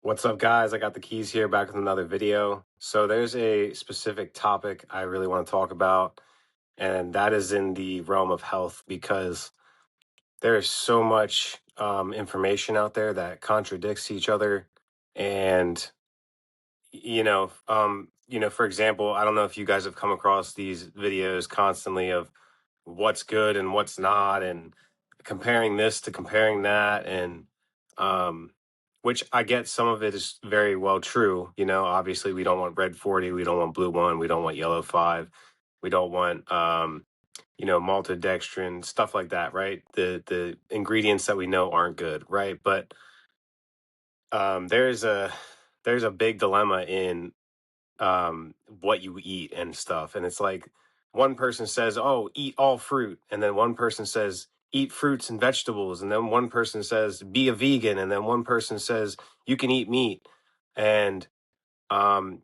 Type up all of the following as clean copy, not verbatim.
What's up, guys? I got the keys here back with another video. So there's a specific topic I really want to talk about, and that is in the realm of health because there is so much information out there that contradicts each other. And for example, I don't know if you guys have come across these videos constantly of what's good and what's not, and comparing this to comparing that, and um, which I get some of it is very well true. Obviously we don't want red 40, we don't want blue 1, we don't want yellow 5, we don't want maltodextrin, stuff like that, right? The ingredients that we know aren't good, right? But there's a big dilemma in what you eat and stuff. And it's like one person says, "Oh, eat all fruit," and then one person says, "Eat fruits and vegetables," and then one person says, "Be a vegan," and then one person says, "You can eat meat." And um,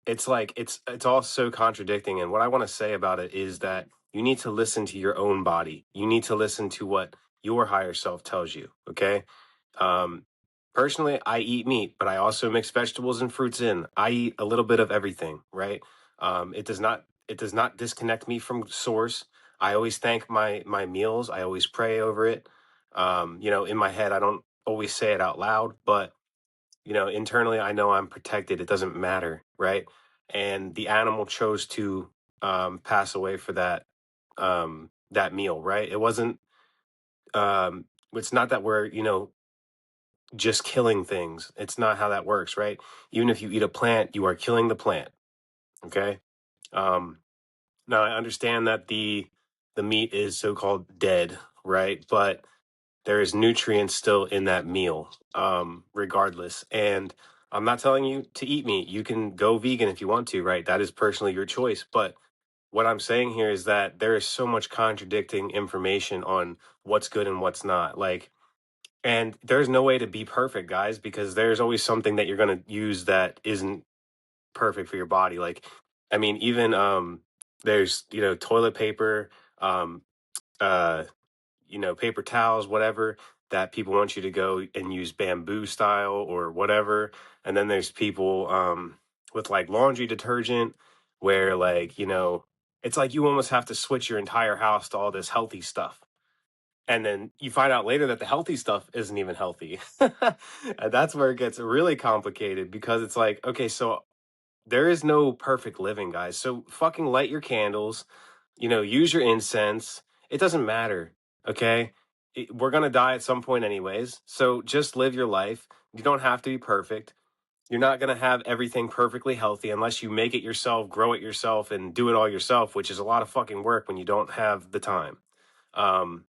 it's like it's all so contradicting. And what I want to say about it is that you need to listen to your own body. You need to listen to what your higher self tells you. Okay. Um, Personally, I eat meat, but I also mix vegetables and fruits in. I eat a little bit of everything, right? It does not disconnect me from source. I always thank my meals. I always pray over it. In my head, I don't always say it out loud, but internally, I know I'm protected. It doesn't matter, right? And the animal chose to pass away for that meal, right? It wasn't. It's not that we're just killing things. It's not how that works, right? Even if you eat a plant, you are killing the plant. Okay. Um, Now I understand that the meat is so called dead, right? But there is nutrients still in that meal, regardless. And I'm not telling you to eat meat. You can go vegan if you want to, right? That is personally your choice. But what I'm saying here is that there is so much contradicting information on what's good and what's not. And there's no way to be perfect, guys, because there's always something that you're going to use that isn't perfect for your body. I mean, even there's toilet paper, um, uh, paper towels, whatever, that people want you to go and use bamboo style or whatever. And then there's people with like laundry detergent where it's like you almost have to switch your entire house to all this healthy stuff. And then you find out later that the healthy stuff isn't even healthy. And that's where it gets really complicated because it's like, okay, so there is no perfect living, guys. So fucking light your candles, use your incense. It doesn't matter. Okay. We're going to die at some point, anyways. So just live your life. You don't have to be perfect. You're not going to have everything perfectly healthy unless you make it yourself, grow it yourself, and do it all yourself, which is a lot of fucking work when you don't have the time. Um,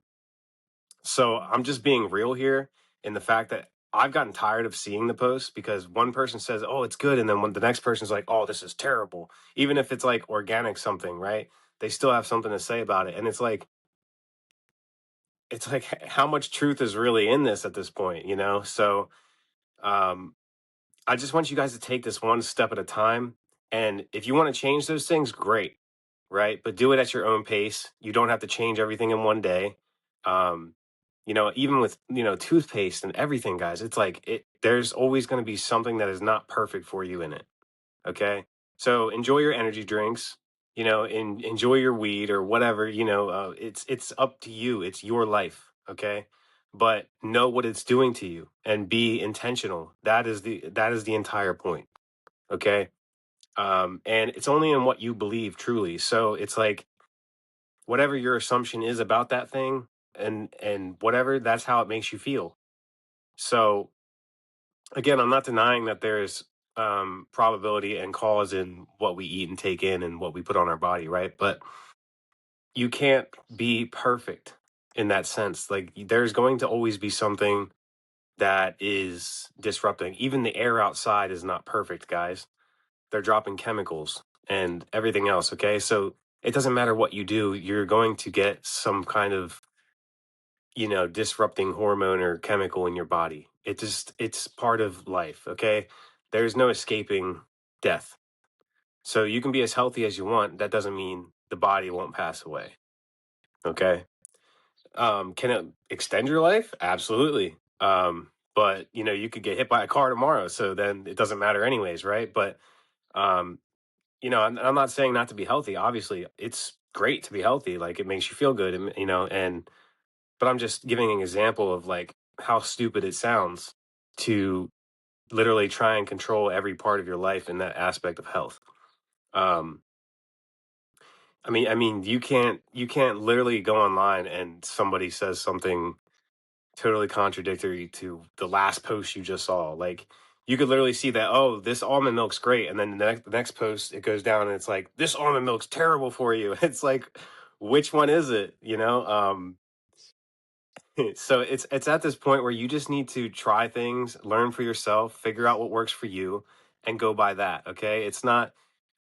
so I'm just being real here in the fact that I've gotten tired of seeing the posts because one person says, "Oh, it's good," and then when the next person's like, "Oh, this is terrible." Even if it's like organic something, right? They still have something to say about it, and it's like how much truth is really in this at this point, So um, I just want you guys to take this one step at a time, and if you want to change those things, great, right? But do it at your own pace. You don't have to change everything in one day. Um, even with, toothpaste and everything, guys, it's like there's always going to be something that is not perfect for you in it. Okay. So enjoy your energy drinks, enjoy your weed or whatever, it's up to you. It's your life. Okay. But know what it's doing to you and be intentional. That is the entire point. Okay. And it's only in what you believe truly. So it's like whatever your assumption is about that thing and whatever, that's how it makes you feel. So again, I'm not denying that there's probability and cause in what we eat and take in and what we put on our body, right? But you can't be perfect in that sense. Like there's going to always be something that is disrupting. Even the air outside is not perfect, guys. They're dropping chemicals and everything else, okay? So it doesn't matter what you do, you're going to get some kind of disrupting hormone or chemical in your body. It's part of life, okay? There's no escaping death. So you can be as healthy as you want. That doesn't mean the body won't pass away, okay? Can it extend your life? Absolutely. but you know, you could get hit by a car tomorrow, so then it doesn't matter anyways, right? But um, you know, I'm not saying not to be healthy. Obviously, it's great to be healthy. Like it makes you feel good, and you know, and but I'm just giving an example of like how stupid it sounds to literally try and control every part of your life in that aspect of health. Um, I mean, you can't literally go online and somebody says something totally contradictory to the last post you just saw. Like you could literally see that, oh, this almond milk's great, and then the next post it goes down and it's like this almond milk's terrible for you. It's like which one is it? You know? So it's at this point where you just need to try things, learn for yourself, figure out what works for you, and go by that. Okay?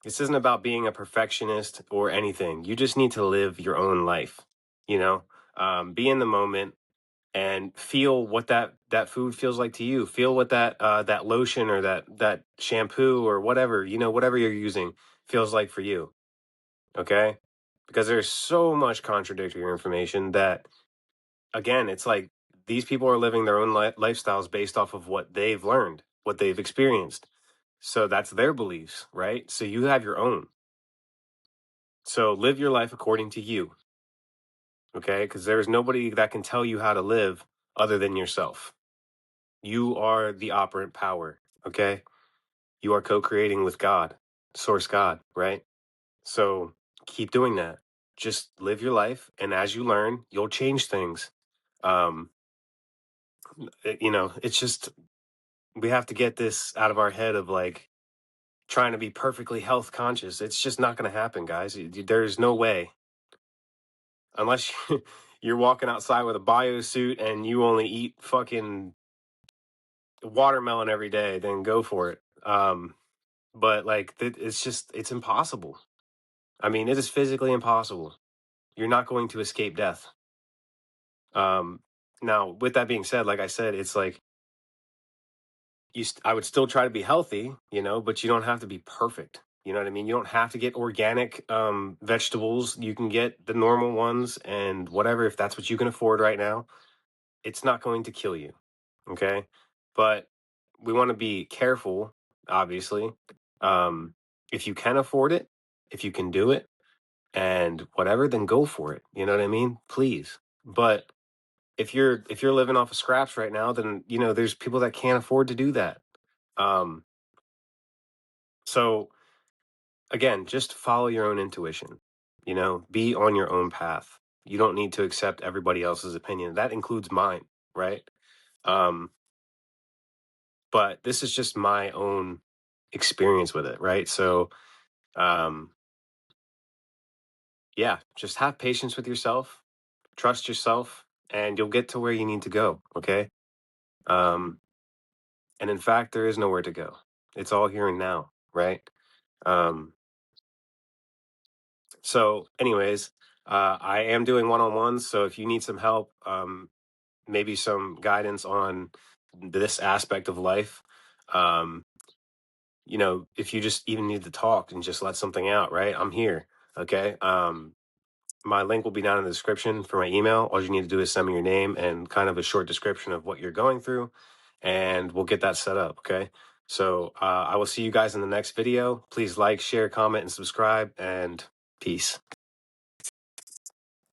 This isn't about being a perfectionist or anything. You just need to live your own life. You know, be in the moment and feel what that food feels like to you. Feel what that lotion or that shampoo or whatever, you know, whatever you're using feels like for you. Okay? Because there's so much contradictory information that again, it's like these people are living their own lifestyles based off of what they've learned, what they've experienced. So that's their beliefs, right? So you have your own. So live your life according to you, okay? Because there's nobody that can tell you how to live other than yourself. You are the operant power, okay? You are co creating with God, source God, right? So keep doing that. Just live your life. And as you learn, you'll change things. Um, you know, it's just, we have to get this out of our head of like trying to be perfectly health conscious. It's just not going to happen, guys. There's no way unless you're walking outside with a bio suit and you only eat fucking watermelon every day, then go for it. But like it's just it's impossible. I mean, it is physically impossible. You're not going to escape death. Um, Now, with that being said, like I said, it's like I would still try to be healthy, you know, but you don't have to be perfect. You know what I mean? You don't have to get organic vegetables. You can get the normal ones and whatever if that's what you can afford right now. It's not going to kill you. Okay. But we want to be careful, obviously. Um, if you can afford it, if you can do it and whatever, then go for it. You know what I mean? Please. But if you're living off of scraps right now, then you know there's people that can't afford to do that. Um, so again, just follow your own intuition. You know, be on your own path. You don't need to accept everybody else's opinion. That includes mine, right? Um, but this is just my own experience with it, right? So, um, yeah, just have patience with yourself, trust yourself, and you'll get to where you need to go. Okay. Um, and in fact, there is nowhere to go. It's all here and now, right? Um, so, anyways, I am doing one-on-ones. So if you need some help, maybe some guidance on this aspect of life, um, you know, if you just even need to talk and just let something out, right? I'm here. Okay. My link will be down in the description for my email. All you need to do is send me your name and kind of a short description of what you're going through, and we'll get that set up. Okay. So I will see you guys in the next video. Please like, share, comment, and subscribe, and peace.